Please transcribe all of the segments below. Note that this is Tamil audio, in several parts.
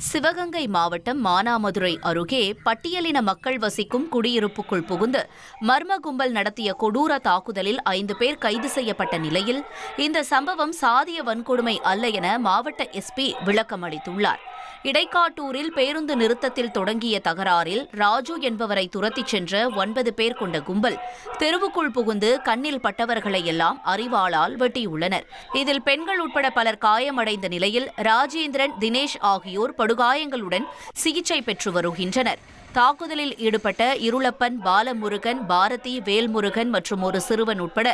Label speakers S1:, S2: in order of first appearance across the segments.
S1: சிவகங்கை மாவட்டம் மானாமதுரை அருகே பட்டியலின மக்கள் வசிக்கும் குடியிருப்புக்குள் புகுந்து மர்ம கும்பல் நடத்திய கொடூர தாக்குதலில் 5 பேர் கைது செய்யப்பட்ட நிலையில் இந்த சம்பவம் சாதிய வன்கொடுமை அல்ல என மாவட்ட எஸ்பி விளக்கம் அளித்துள்ளார். இடைக்காட்டூரில் பேருந்து நிறுத்தத்தில் தொடங்கிய தகராறில் ராஜு என்பவரை துரத்திச் சென்ற 9 பேர் கொண்ட கும்பல் தெருவுக்குள் புகுந்து கண்ணில் பட்டவர்களை எல்லாம் அரிவாளால் வெட்டியுள்ளனர். இதில் பெண்கள் உட்பட பலர் காயமடைந்த நிலையில் ராஜேந்திரன், தினேஷ் ஆகியோர் படுகாயங்களுடன் சிகிச்சை பெற்று வருகின்றனர். தாக்குதலில் ஈடுபட்ட இருளப்பன், பாலமுருகன், பாரதி, வேல்முருகன் மற்றும் ஒரு சிறுவன் உட்பட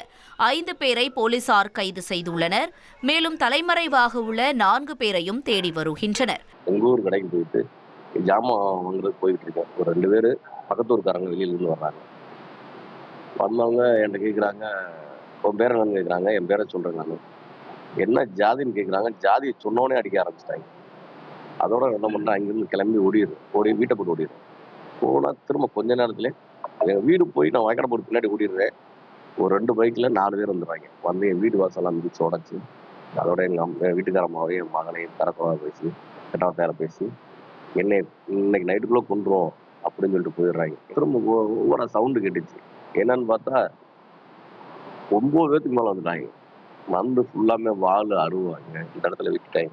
S1: 5 பேரை போலீசார் கைது செய்துள்ளனர். மேலும் தலைமறைவாக உள்ள 4 பேரையும் தேடி வருகின்றனர்.
S2: எங்க ஊர் கடைக்கு போயிட்டு ஜாமான் வாங்குறது போயிட்டு இருக்கேன். ஒரு 2 பேர் பக்கத்தூர்காரங்க வெளியிலிருந்து வர்றாங்க. வந்தவங்க என்கிட்ட கேட்குறாங்க, உன் பேரை என்னன்னு கேட்குறாங்க. என் பேரை சொல்றேன். நான் என்ன ஜாதின்னு கேட்குறாங்க. ஜாதியை சொன்னோடனே அடிக்க ஆரம்பிச்சிட்டாங்க. அதோட என்ன பண்ணுறேன், அங்கிருந்து கிளம்பி ஓடி வீட்டை போட்டு ஓடிடுறேன். போனால் திரும்ப கொஞ்ச நேரத்துல என் வீடு போய் நான் வயக்கடை போட்டு பின்னாடி ஓடிடுறேன். ஒரு 2 பைக்கில் 4 பேர் வந்துடுறாங்க. வந்து என் வீடு வாசலாம் மிதிச்சு உடச்சி, அதோட என் வீட்டுக்காரமாவையும் என் மகனையும் தரக்குறவா பேசி கெட்டவத்தையார பேசி என்னை இன்னைக்கு நைட்டுக்குள்ளே கொண்டுருவோம் அப்படின்னு சொல்லிட்டு போயிடுறாங்க. திரும்ப ஒவ்வொரு சவுண்டு கேட்டுச்சு. என்னன்னு பார்த்தா 9 பேத்துக்கு மேலே வந்துட்டாங்க. வந்து ஃபுல்லாமே வாள் அருவாங்க. இந்த இடத்துல விட்டுட்டாங்க.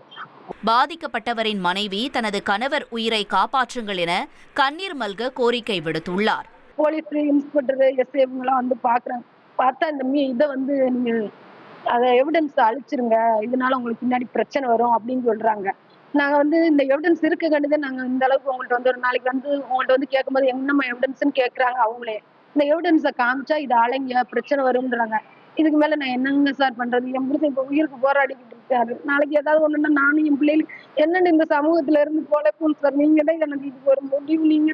S1: பாதிக்கப்பட்டவரின் மனைவி தனது கணவர் உயிரை காப்பாற்றுங்கள் என கண்ணீர் மல்க கோரிக்கை விடுத்துள்ளார்.
S3: போலீஸ், இன்ஸ்பெக்டர், எஸ்ஐ இவங்கெல்லாம் வந்து பாக்குறாங்க. பார்த்தா இந்த இதை வந்து நீங்க அதை எவிடன்ஸ் அழிச்சிருங்க, இதனால உங்களுக்கு பின்னாடி பிரச்சனை வரும் அப்படின்னு சொல்றாங்க. நாங்க வந்து இந்த எவிடன்ஸ் இருக்க கண்டுதான் நாங்க இந்த அளவுக்கு உங்கள்ட்ட வந்து ஒரு நாளைக்கு வந்து உங்கள்ட்ட வந்து கேட்கும்போது என்னம்மா எவிடன்ஸ்ன்னு கேட்கறாங்க. அவங்களே இந்த எவிடன்ஸை காமிச்சா இது அலைங்க பிரச்சனை வரும்ன்றாங்க. இதுக்கு மேல நான் என்னங்க சார் பண்றது? என் புருஷன் இப்ப உயிருக்கு போராடிக்கிட்டு இருக்காரு. நாளைக்கு ஏதாவது ஒண்ணுன்னா நானும் என் பிள்ளைகளுக்கு என்னன்னு இந்த சமூகத்துல இருந்து போலக்கும் சார். நீங்க தான் எனக்கு இதுக்கு ஒரு முடிவு, நீங்க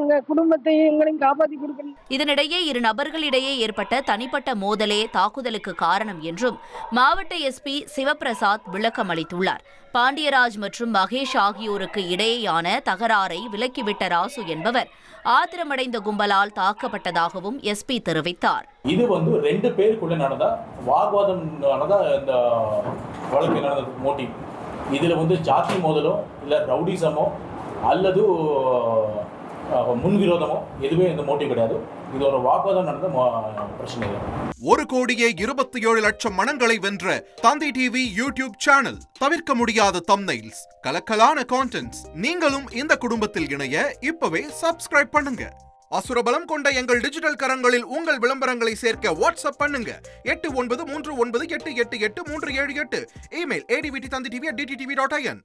S3: எங்க குடும்பத்தையும் எங்களையும் காப்பாத்தி கொடுக்கணும்.
S1: இதனிடையே இரு நபர்களிடையே ஏற்பட்ட தனிப்பட்ட மோதலே தாக்குதலுக்கு காரணம் என்றும் மாவட்ட எஸ்பி சிவபிரசாத் விளக்கம் அளித்துள்ளார். பாண்டியராஜ் மற்றும் மகேஷ் ஆகியோருக்கு இடையேயான தகராறை விலக்கிவிட்ட ராசு என்பவர் ஆத்திரமடைந்த கும்பலால் தாக்கப்பட்டதாகவும் எஸ்பி தெரிவித்தார்.
S4: இது 2 பேருக்குள்ள நடந்த வாக்குவாதம் நடந்த இந்த வழக்கு நடந்த மோட்டிவ். இதில் ஜாதி மோதலோ இல்லை ரவுடிசமோ அல்லது முன்விரோதமோ எதுவே இந்த மோட்டிவ் கிடையாது. இது ஒரு வாக்குவாதம் நடந்த பிரச்சனை.
S5: 1,27,00,000 மனங்களை வென்ற தந்தி டிவி யூடியூப் சேனல். தவிர்க்க முடியாத தம்ப்நெயில்ஸ், கலக்கலான கான்டென்ட்ஸ். நீங்களும் இந்த குடும்பத்தில் இணைய இப்பவே சப்ஸ்கிரைப் பண்ணுங்க. அசுரபலம் கொண்ட எங்கள் டிஜிட்டல் கரங்களில் உங்கள் விளம்பரங்களை சேர்க்க வாட்ஸ்அப் பண்ணுங்க. 8939888838. Email advttv@dttv.in.